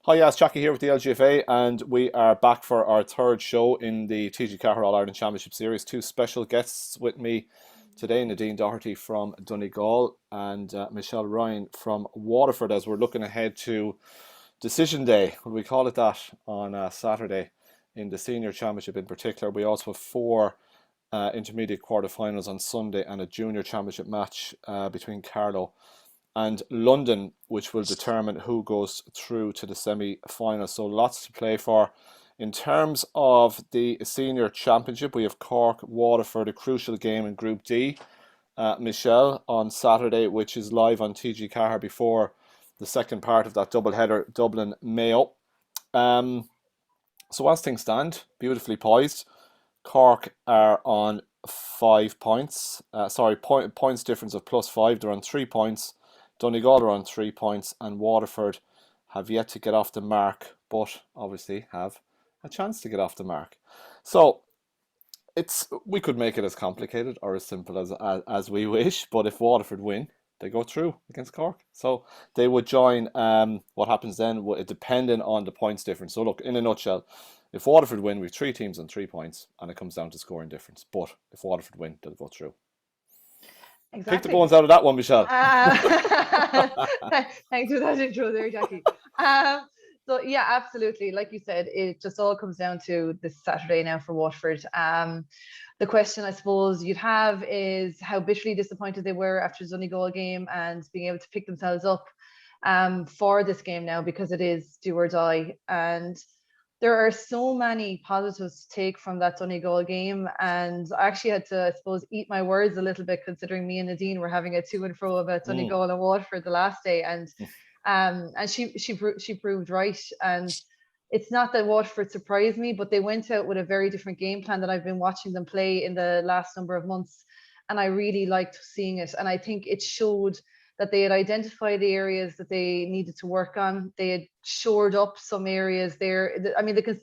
Hi, yes, Jackie here with the LGFA, and we are back for our third show in the TG4 All-Ireland Championship series. Two special guests with me today, Nadine Doherty from Donegal and Michelle Ryan from Waterford, as we're looking ahead to Decision Day, what we call it that, on Saturday in the Senior Championship in particular. We also have four intermediate quarterfinals on Sunday and a Junior Championship match between Carlow and London, which will determine who goes through to the semi-final. So lots to play for. In terms of the Senior Championship, we have Cork-Waterford, a crucial game in Group D. Michelle, on Saturday, which is live on TG4 before the second part of that double-header, Dublin Mayo. So as things stand, beautifully poised. Cork are on 5 points. Points difference of +5. They're on 3 points. Donegal are on 3 points, and Waterford have yet to get off the mark, but obviously have a chance to get off the mark. So we could make it as complicated or as simple as we wish, but if Waterford win, they go through against Cork. So they would join. What happens then, depending on the points difference. So look, in a nutshell, if Waterford win, we have 3 teams on 3 points, and it comes down to scoring difference. But if Waterford win, they'll go through. Pick the Exactly. bones out of that one, Michelle. Thanks for that intro there, Jackie. So yeah, absolutely. Like you said, it just all comes down to this Saturday now for Waterford. The question I suppose you'd have is how bitterly disappointed they were after the Donegal game and being able to pick themselves up for this game now, because it is do or die. And there are so many positives to take from that Donegal game, and I actually had to, I suppose, eat my words a little bit, considering me and Nadine were having a to and fro about Donegal and Waterford the last day, and she proved right. And it's not that Waterford surprised me, but they went out with a very different game plan that I've been watching them play in the last number of months, and I really liked seeing it. And I think it showed that they had identified the areas that they needed to work on. They had shored up some areas there. I mean, the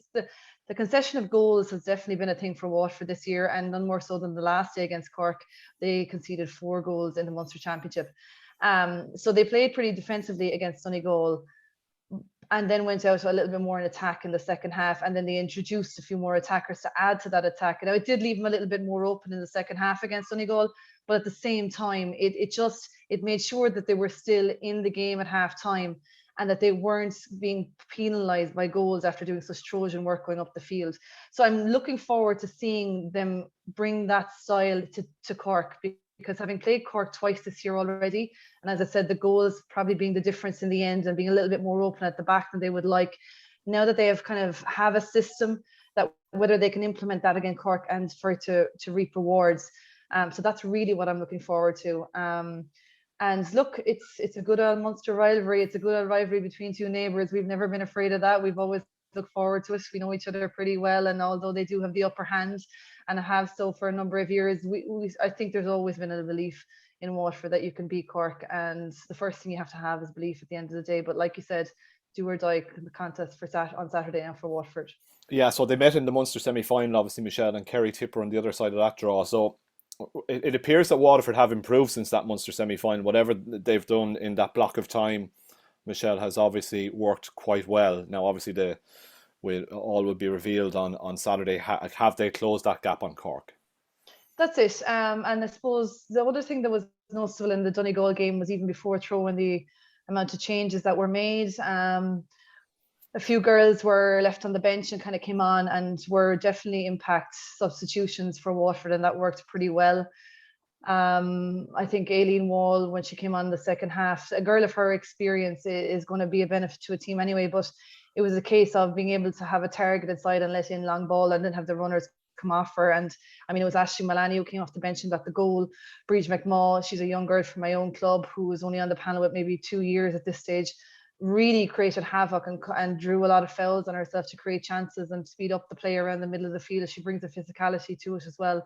concession of goals has definitely been a thing for Waterford this year, and none more so than the last day against Cork. They conceded 4 goals in the Munster Championship. So they played pretty defensively against Donegal, and then went out a little bit more in attack in the second half, and then they introduced a few more attackers to add to that attack. Now, it did leave them a little bit more open in the second half against Donegal, but at the same time, it made sure that they were still in the game at half time, and that they weren't being penalised by goals after doing such Trojan work going up the field. So I'm looking forward to seeing them bring that style to Cork, because having played Cork twice this year already, and as I said, the goals probably being the difference in the end and being a little bit more open at the back than they would like, now that they have a system, that whether they can implement that against Cork and for it to reap rewards. So that's really what I'm looking forward to. And look, it's a good old Munster rivalry. It's a good old rivalry between two neighbours. We've never been afraid of that. We've always looked forward to it. We know each other pretty well, and although they do have the upper hand and have so for a number of years, I think there's always been a belief in Waterford that you can beat Cork, and the first thing you have to have is belief at the end of the day. But like you said, do or die the contest on Saturday and for Waterford. Yeah, so they met in the Munster semi-final, obviously, Michelle, and Kerry Tipper on the other side of that draw. So it appears that Waterford have improved since that Munster semi-final. Whatever they've done in that block of time, Michelle, has obviously worked quite well. Now, obviously, all will be revealed on Saturday. Have they closed that gap on Cork? That's it. And I suppose the other thing that was noticeable in the Donegal game was, even before throwing, the amount of changes that were made. A few girls were left on the bench and kind of came on and were definitely impact substitutions for Waterford, and that worked pretty well. I think Aileen Wall, when she came on the second half, a girl of her experience is going to be a benefit to a team anyway, but it was a case of being able to have a targeted side and let in long ball and then have the runners come off her. And I mean, it was Ashley Malani who came off the bench and got the goal. Bridge McMaw, she's a young girl from my own club who was only on the panel with maybe 2 years at this stage, really created havoc and drew a lot of fouls on herself to create chances and speed up the play around the middle of the field. She brings a physicality to it as well.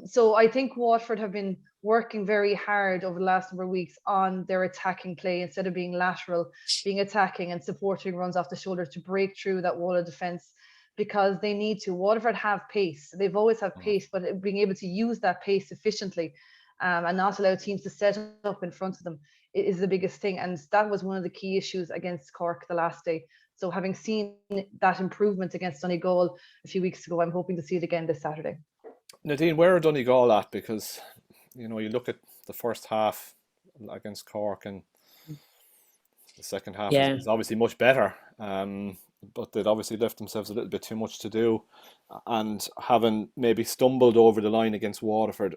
So I think Waterford have been working very hard over the last number of weeks on their attacking play, instead of being lateral, being attacking and supporting runs off the shoulder to break through that wall of defence, because they need to. Waterford have pace. They've always had pace, but being able to use that pace efficiently. and not allow teams to set up in front of them is the biggest thing. And that was one of the key issues against Cork the last day. So having seen that improvement against Donegal a few weeks ago, I'm hoping to see it again this Saturday. Nadine, where are Donegal at? Because, you look at the first half against Cork, and the second half is obviously much better. But they'd obviously left themselves a little bit too much to do, and having maybe stumbled over the line against Waterford.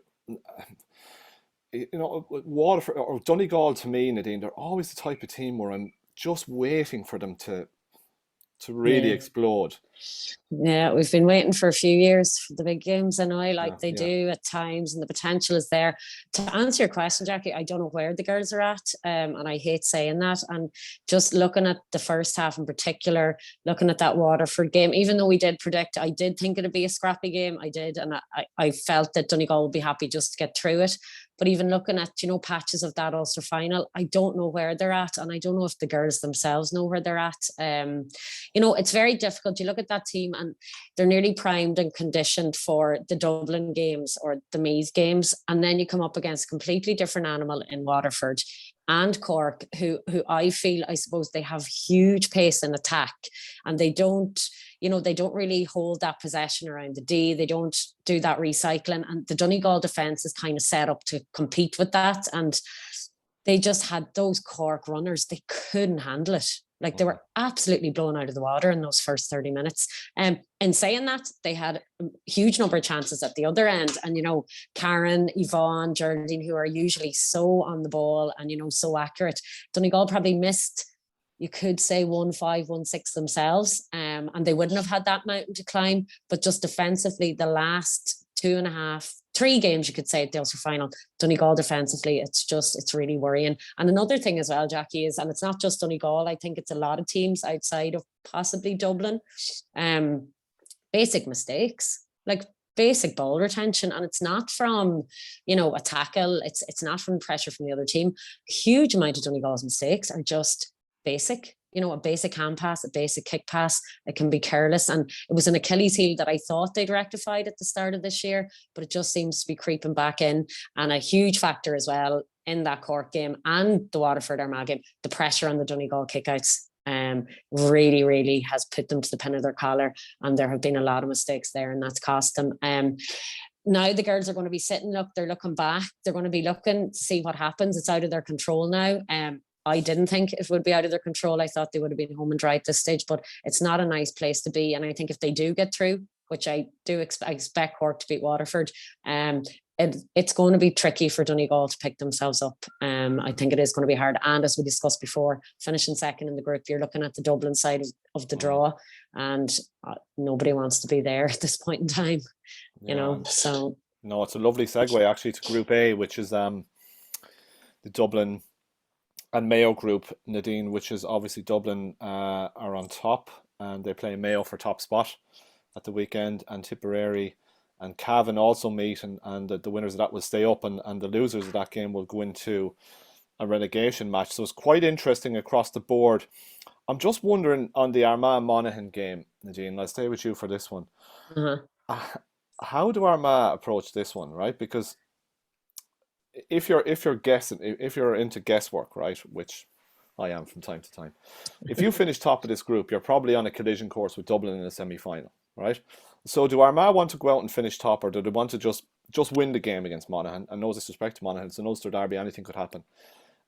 Waterford or Donegal, to me, Nadine, they're always the type of team where I'm just waiting for them to really explode. Yeah, we've been waiting for a few years for the big games, and they do at times, and the potential is there. To answer your question, Jackie, I don't know where the girls are at, and I hate saying that. And just looking at the first half in particular, looking at that Waterford game, even though we did predict, I did think it'd be a scrappy game. I did, and I felt that Donegal would be happy just to get through it. But even looking at, patches of that Ulster final, I don't know where they're at. And I don't know if the girls themselves know where they're at. It's very difficult. You look at that team and they're nearly primed and conditioned for the Dublin games or the Meath games. And then you come up against a completely different animal in Waterford and Cork, who I feel, I suppose, they have huge pace in attack, and they don't really hold that possession around the D. They don't do that recycling, and the Donegal defence is kind of set up to compete with that. And they just had those Cork runners. They couldn't handle it. Like, they were absolutely blown out of the water in those first 30 minutes. In saying that, they had a huge number of chances at the other end. And, Karen, Yvonne, Geraldine, who are usually so on the ball and, so accurate. Donegal probably missed, you could say, 1-5, 1-6 themselves. And they wouldn't have had that mountain to climb. But just defensively, the last 3 games, you could say, at the Ulster final, Donegal defensively, it's really worrying. And another thing as well, Jackie, is, and it's not just Donegal, I think it's a lot of teams outside of possibly Dublin, basic mistakes, like basic ball retention. And it's not from, a tackle, it's not from pressure from the other team. A huge amount of Donegal's mistakes are just basic. A basic hand pass, a basic kick pass. It can be careless. And it was an Achilles heel that I thought they'd rectified at the start of this year, but it just seems to be creeping back in. And a huge factor as well in that Cork game and the Waterford Armagh game, the pressure on the Donegal kickouts really, really has put them to the pin of their collar. And there have been a lot of mistakes there, and that's cost them. Now the girls are going to be sitting, they're looking back. They're going to be looking to see what happens. It's out of their control now. I didn't think it would be out of their control. I thought they would have been home and dry at this stage, but it's not a nice place to be. And I think if they do get through, which I do expect Cork to beat Waterford, it's going to be tricky for Donegal to pick themselves up. I think it is going to be hard. And as we discussed before, finishing second in the group, you're looking at the Dublin side of the draw, and nobody wants to be there at this point in time, so. No, it's a lovely segue actually to Group A, which is the Dublin and Mayo group, Nadine, which is obviously Dublin are on top, and they play Mayo for top spot at the weekend, and Tipperary and Cavan also meet, and the winners of that will stay up, and the losers of that game will go into a relegation match. So it's quite interesting across the board. I'm just wondering on the Armagh and Monaghan game, Nadine, I'll stay with you for this one. How do Armagh approach this one, right? Because if you're guessing, if you're into guesswork, right, which I am from time to time, if you finish top of this group, you're probably on a collision course with Dublin in a semi-final, right? So do Armagh want to go out and finish top, or do they want to just win the game against Monaghan? And no disrespect to Monaghan, it's an Ulster derby, anything could happen,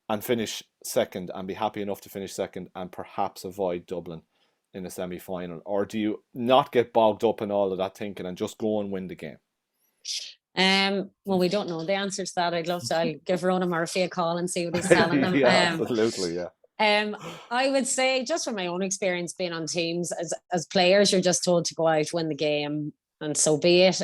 and finish second and be happy enough to finish second and perhaps avoid Dublin in a semi-final? Or do you not get bogged up in all of that thinking and just go and win the game? Well, we don't know the answer to that. I'll give Ronan Murphy a call and see what he's telling them. Absolutely, yeah. I would say, just from my own experience being on teams, as players, you're just told to go out, win the game, and so be it.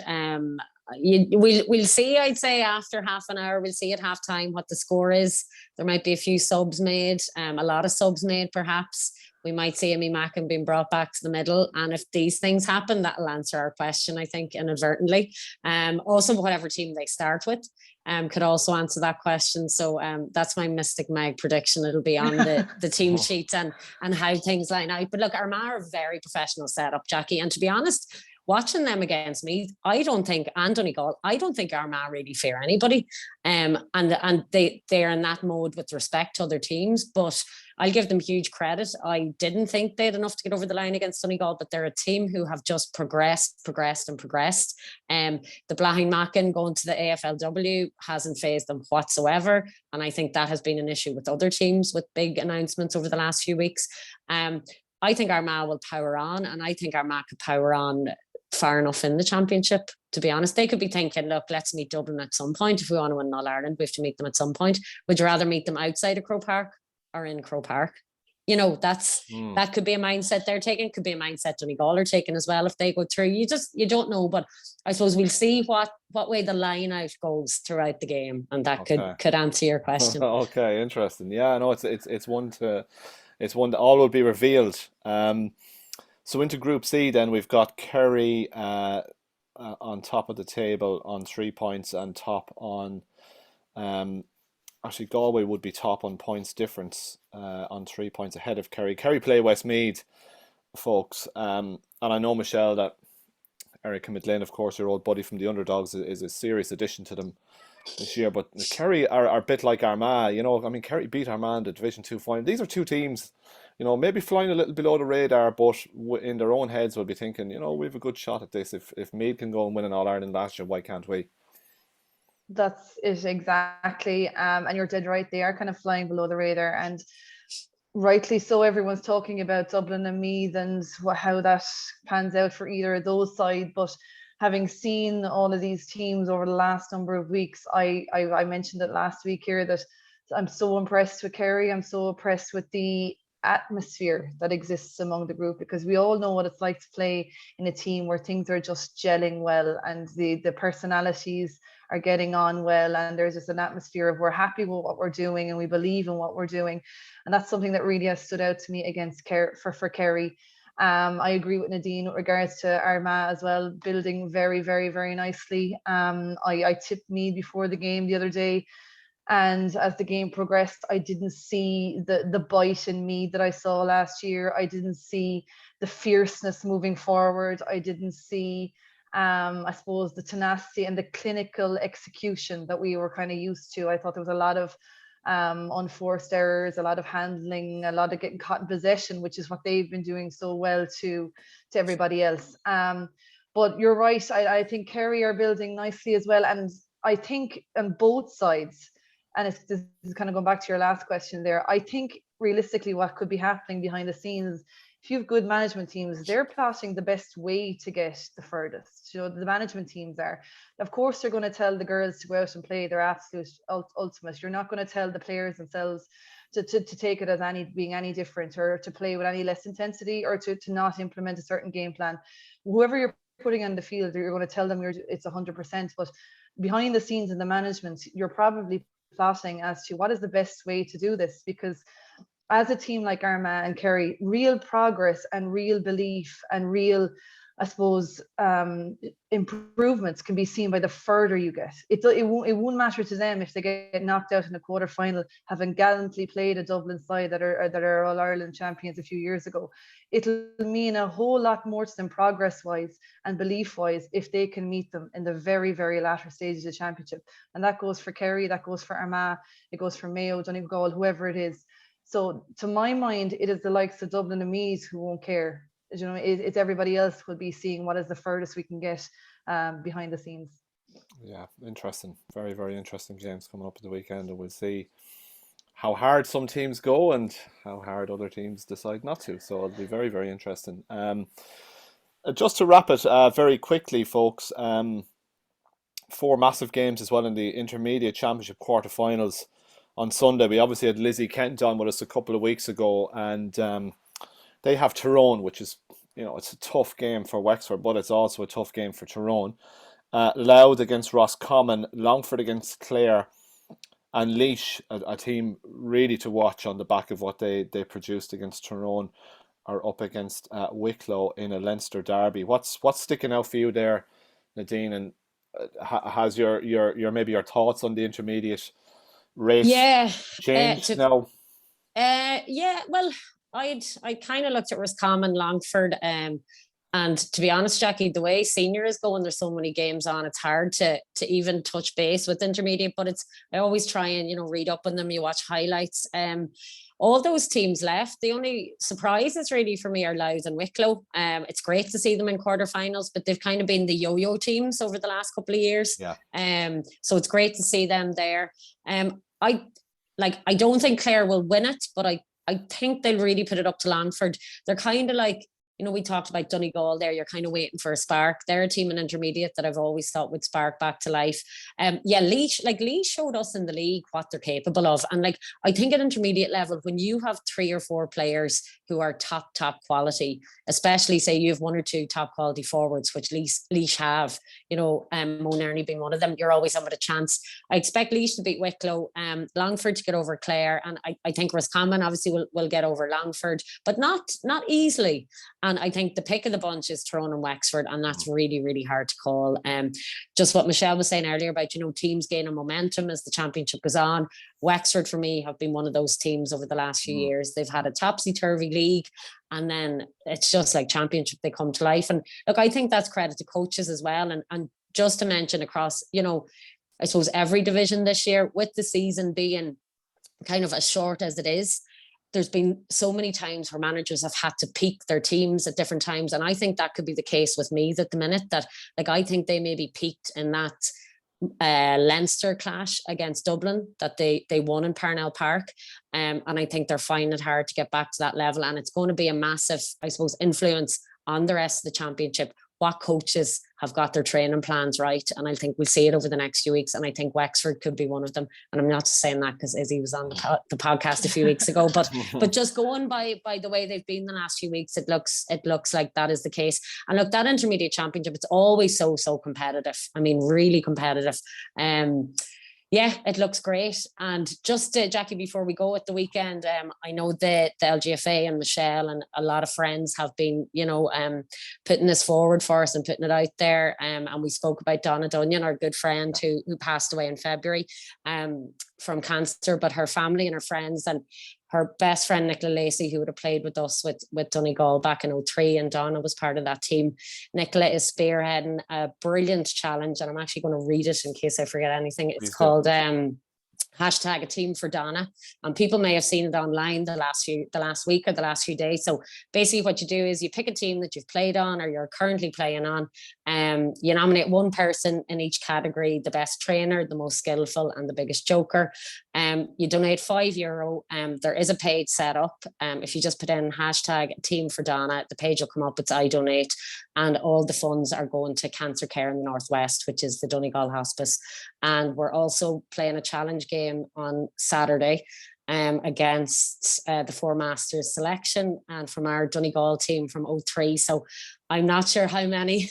We'll see, I'd say, after half an hour. We'll see at half time what the score is. There might be a few subs made, a lot of subs made perhaps. We might see Amy Mackin being brought back to the middle. And if these things happen, that'll answer our question, I think, inadvertently. Also, whatever team they start with could also answer that question. So that's my Mystic Meg prediction. It'll be on the team sheets and how things line out. But look, Armagh are a very professional setup, Jackie. And to be honest, watching them against Meath, I don't think, and Donegal, I don't think Armagh really fear anybody. And they're in that mode with respect to other teams, but I'll give them huge credit. I didn't think they had enough to get over the line against Donegal, but they're a team who have just progressed. The Blahing-Mackin going to the AFLW hasn't fazed them whatsoever. And I think that has been an issue with other teams with big announcements over the last few weeks. I think Armagh will power on, and I think Armagh could power on far enough in the championship. To be honest, they could be thinking, look, let's meet Dublin at some point. If we want to win All-Ireland, we have to meet them at some point. Would you rather meet them outside of Croke Park or in Croke Park? You know, that could be a mindset they're taking, could be a mindset Donegal are taking as well if they go through. You don't know, but I suppose we'll see what way the line out goes throughout the game, and that could answer your question. Okay, interesting. Yeah, no, it's one that all will be revealed. So into Group C, then we've got Kerry on top of the table on 3 points and top on. Actually, Galway would be top on points difference on 3 points ahead of Kerry. Kerry play Westmeath, folks. And I know, Michelle, that Erica McLean, of course, your old buddy from the Underdogs, is a serious addition to them this year. But Kerry are a bit like Armagh. You know, I mean, Kerry beat Armagh in the Division 2 final. These are two teams, you know, maybe flying a little below the radar, but in their own heads will be thinking, you know, we have a good shot at this. If Meath can go and win an All-Ireland last year, why can't we? That's it, exactly. And you're dead right. They are kind of flying below the radar, and rightly so. Everyone's talking about Dublin and Meath and how that pans out for either of those sides. But having seen all of these teams over the last number of weeks, I mentioned it last week here that I'm so impressed with Kerry. I'm so impressed with the atmosphere that exists among the group, because we all know what it's like to play in a team where things are just gelling well and the personalities are getting on well, and there's just an atmosphere of we're happy with what we're doing and we believe in what we're doing. And that's something that really has stood out to me against for Kerry. I agree with Nadine with regards to Armagh as well, building very, very, very nicely. I tipped Meath before the game the other day, and as the game progressed, I didn't see the bite in Meath that I saw last year. I didn't see the fierceness moving forward. I didn't see I suppose the tenacity and the clinical execution that we were kind of used to. I thought there was a lot of unforced errors, a lot of handling, a lot of getting caught in possession, which is what they've been doing so well to everybody else. But you're right. I think Kerry are building nicely as well, and I think on both sides, and this is kind of going back to your last question there, I think realistically what could be happening behind the scenes, if you have good management teams, they're plotting the best way to get the furthest. You know, the management teams are. Of course, they're going to tell the girls to go out and play their absolute ultimate. You're not going to tell the players themselves to take it as being any different, or to play with any less intensity, or to not implement a certain game plan. Whoever you're putting on the field, you're going to tell them it's 100%. But behind the scenes in the management, you're probably plotting as to what is the best way to do this, because as a team like Armagh and Kerry, real progress and real belief and real, I suppose, improvements can be seen by the further you get. It won't matter to them if they get knocked out in a quarter final, having gallantly played a Dublin side that are All-Ireland champions a few years ago. It'll mean a whole lot more to them progress-wise and belief-wise if they can meet them in the very, very latter stages of the championship. And that goes for Kerry, that goes for Armagh, it goes for Mayo, Donegal, whoever it is. So to my mind, it is the likes of Dublin and Meath who won't care. You know, it's everybody else will be seeing what is the furthest we can get behind the scenes. Yeah, interesting. Very, very interesting games coming up at the weekend, and we'll see how hard some teams go and how hard other teams decide not to. So it'll be very, very interesting. Just to wrap it very quickly, folks, 4 massive games as well in the Intermediate Championship quarterfinals. On Sunday, we obviously had Lizzie Kent on with us a couple of weeks ago, and they have Tyrone, which is, you know, it's a tough game for Wexford, but it's also a tough game for Tyrone. Louth against Roscommon, Longford against Clare, and Laois, a team really to watch on the back of what they produced against Tyrone, are up against Wicklow in a Leinster derby. What's sticking out for you there, Nadine, and has your maybe your thoughts on the intermediate race changed now? Yeah, well, I kind of looked at Roscommon, Longford. And to be honest, Jackie, the way senior is going, there's so many games on, it's hard to even touch base with intermediate, but I always try and, read up on them. You watch highlights. All those teams left. The only surprises really for me are Louth and Wicklow. It's great to see them in quarterfinals, but they've kind of been the yo-yo teams over the last couple of years. Yeah. So it's great to see them there. I don't think Clare will win it, but I think they'll really put it up to Longford. They're kind of like, we talked about Donegal there. You're kind of waiting for a spark. They're a team in intermediate that I've always thought would spark back to life. Laois showed us in the league what they're capable of. And I think at intermediate level, when you have 3 or 4 players who are top quality, especially say you have 1 or 2 top quality forwards, which Laois have, Mo Nerney being one of them, you're always on with a chance. I expect Laois to beat Wicklow, Longford to get over Clare. And I think Roscommon obviously will get over Longford, but not easily. And I think the pick of the bunch is Tyrone and Wexford, and that's really, really hard to call. Just what Michelle was saying earlier about, teams gaining momentum as the championship goes on. Wexford, for me, have been one of those teams over the last few years. They've had a topsy-turvy league, and then it's just like championship, they come to life. And look, I think that's credit to coaches as well. And just to mention across, I suppose every division this year, with the season being kind of as short as it is, there's been so many times where managers have had to peak their teams at different times. And I think that could be the case with Meath at the minute, that I think they maybe peaked in that Leinster clash against Dublin that they won in Parnell Park. And I think they're finding it hard to get back to that level. And it's going to be a massive, I suppose, influence on the rest of the championship, what coaches have got their training plans right. And I think we'll see it over the next few weeks. And I think Wexford could be one of them. And I'm not just saying that because Izzy was on the podcast a few weeks ago, but just going by the way they've been the last few weeks, it looks like that is the case. And look, that intermediate championship, it's always so competitive. I mean, really competitive. Yeah, it looks great. And just Jackie, before we go at the weekend, I know the LGFA and Michelle and a lot of friends have been, putting this forward for us and putting it out there. And we spoke about Donna Dunnion, our good friend who passed away in February from cancer, but her family and her friends and her best friend, Nicola Lacey, who would have played with us with Donegal back in 2003, and Donna was part of that team. Nicola is spearheading a brilliant challenge, and I'm actually going to read it in case I forget anything. It's called hashtag a team for Donna, and people may have seen it online the last week or the last few days. So basically what you do is you pick a team that you've played on or you're currently playing on, you nominate one person in each category: the best trainer, the most skillful, and the biggest joker. You donate €5. There is a page set up. If you just put in hashtag a team for Donna, the page will come up. It's I donate, and all the funds are going to cancer care in the Northwest, which is the Donegal Hospice. And we're also playing a challenge game on Saturday against the Four Masters selection and from our Donegal team from 2003. So I'm not sure how many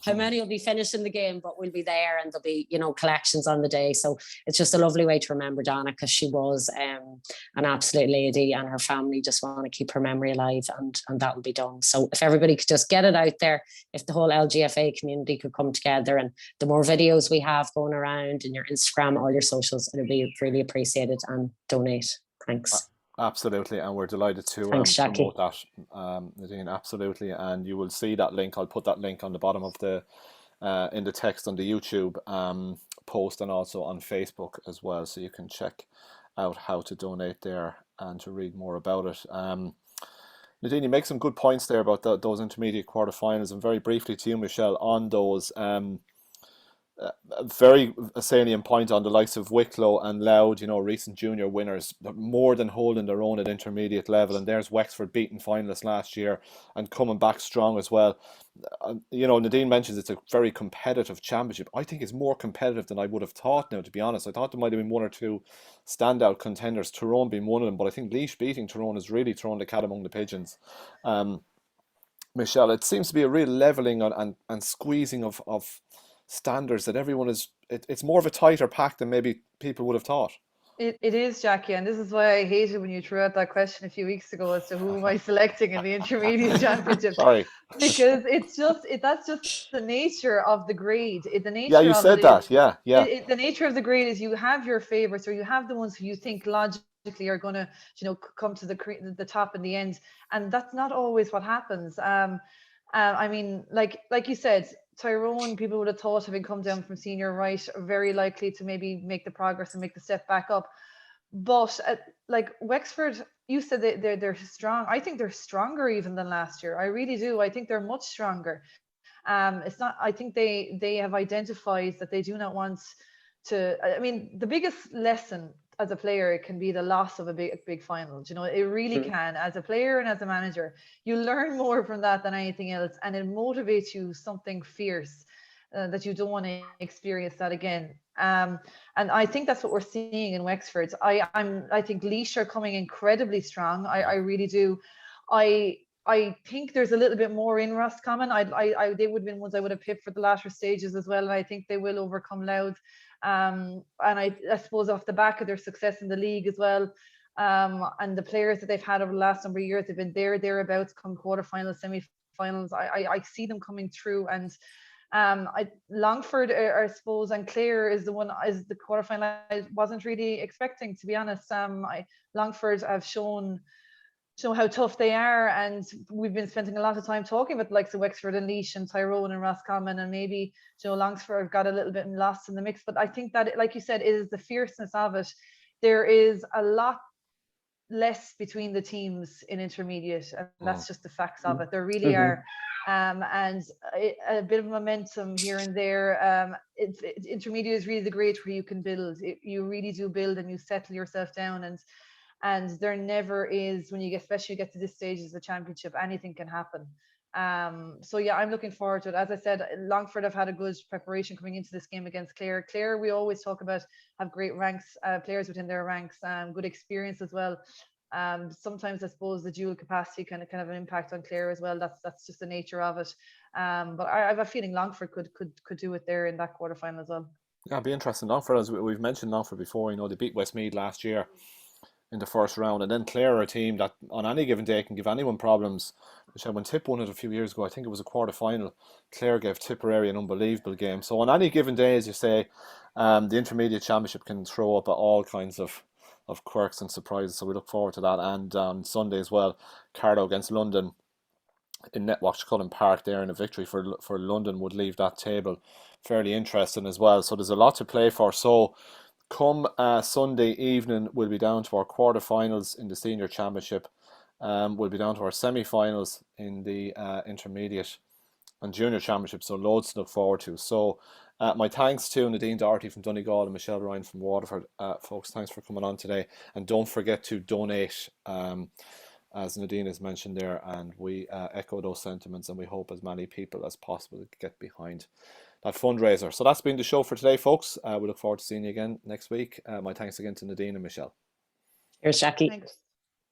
will be finishing the game, but we'll be there, and there'll be, collections on the day. So it's just a lovely way to remember Donna, because she was an absolute lady, and her family just want to keep her memory alive, and that will be done. So if everybody could just get it out there, if the whole LGFA community could come together, and the more videos we have going around in your Instagram, all your socials, it'll be really appreciated, and donate. Thanks. Absolutely, and we're delighted to promote that, Nadine. Absolutely, and you will see that link. I'll put that link on the bottom of the in the text on the YouTube post, and also on Facebook as well, so you can check out how to donate there and to read more about it. Nadine, you make some good points there about those intermediate quarterfinals, and very briefly to you, Michelle, on those. A very salient point on the likes of Wicklow and Louth, recent junior winners, more than holding their own at intermediate level. And there's Wexford beating finalists last year and coming back strong as well. Nadine mentions it's a very competitive championship. I think it's more competitive than I would have thought now, to be honest. I thought there might have been 1 or 2 standout contenders, Tyrone being one of them, but I think Laois beating Tyrone has really thrown the cat among the pigeons. Michelle, it seems to be a real levelling and squeezing of standards, that everyone is, it's more of a tighter pack than maybe people would have thought. It is, Jackie, and this is why I hated when you threw out that question a few weeks ago as to who am I selecting in the intermediate championship. Sorry. Because that's just the nature of the grade. The nature yeah, you of said it that. Is, yeah. The nature of the grade is you have your favourites, or you have the ones who you think logically are going to, come to the top in the end, and that's not always what happens. I mean, like you said, Tyrone, people would have thought, having come down from senior right, are very likely to maybe make the progress and make the step back up. But like Wexford, you said they're strong. I think they're stronger even than last year. I really do. I think they're much stronger. It's not. I think they have identified that they do not want to. I mean, the biggest lesson as a player can be the loss of a big final. You know, it really can. As a player and as a manager, you learn more from that than anything else, and it motivates you something fierce. That you don't want to experience that again. And I think that's what we're seeing in Wexford. I think Laois are coming incredibly strong. I really do. I think there's a little bit more in Roscommon. They would have been ones I would have picked for the latter stages as well, and I think they will overcome Louth. And I suppose off the back of their success in the league as well, and the players that they've had over the last number of years, they've been thereabouts come quarterfinals, semi-finals. I see them coming through, and Longford, I suppose, and Clare is the quarterfinal I wasn't really expecting, to be honest. Longford have shown how tough they are, and we've been spending a lot of time talking about the likes of Wexford and Laois and Tyrone and Roscommon, and maybe Longford got a little bit lost in the mix. But I think that, like you said, it is the fierceness of it. There is a lot less between the teams in intermediate, and that's just the facts of it. There really are. And a bit of momentum here and there. Intermediate is really the grade where you can build. You really do build, and you settle yourself down, and there never is, when you especially get to this stage as a championship, anything can happen. So yeah, I'm looking forward to it. As I said, Longford have had a good preparation coming into this game against Clare. Clare, we always talk about, have great ranks, players within their ranks, good experience as well. Sometimes I suppose the dual capacity kind of an impact on Clare as well. That's just the nature of it. But I have a feeling Longford could do it there in that quarterfinal as well. Yeah, it'd be interesting. Longford, as we've mentioned Longford before, they beat Westmeath last year in the first round, and then Clare are a team that on any given day can give anyone problems. When Tip won it a few years ago, I think it was a quarter-final, Clare gave Tipperary an unbelievable game. So on any given day, as you say, the intermediate championship can throw up all kinds of quirks and surprises, so we look forward to that. And on Sunday as well, Carlow against London in Netwatch Cullen Park there, and a victory for London would leave that table fairly interesting as well. So there's a lot to play for. So come Sunday evening, we'll be down to our quarterfinals in the senior championship. We'll be down to our semi-finals in the intermediate and junior championship. So loads to look forward to. So my thanks to Nadine Doherty from Donegal and Michelle Ryan from Waterford. Folks, thanks for coming on today. And don't forget to donate, as Nadine has mentioned there. And we echo those sentiments, and we hope as many people as possible get behind that fundraiser. So that's been the show for today, folks. We look forward to seeing you again next week. My thanks again to Nadine and Michelle. Here's Jackie. Thanks.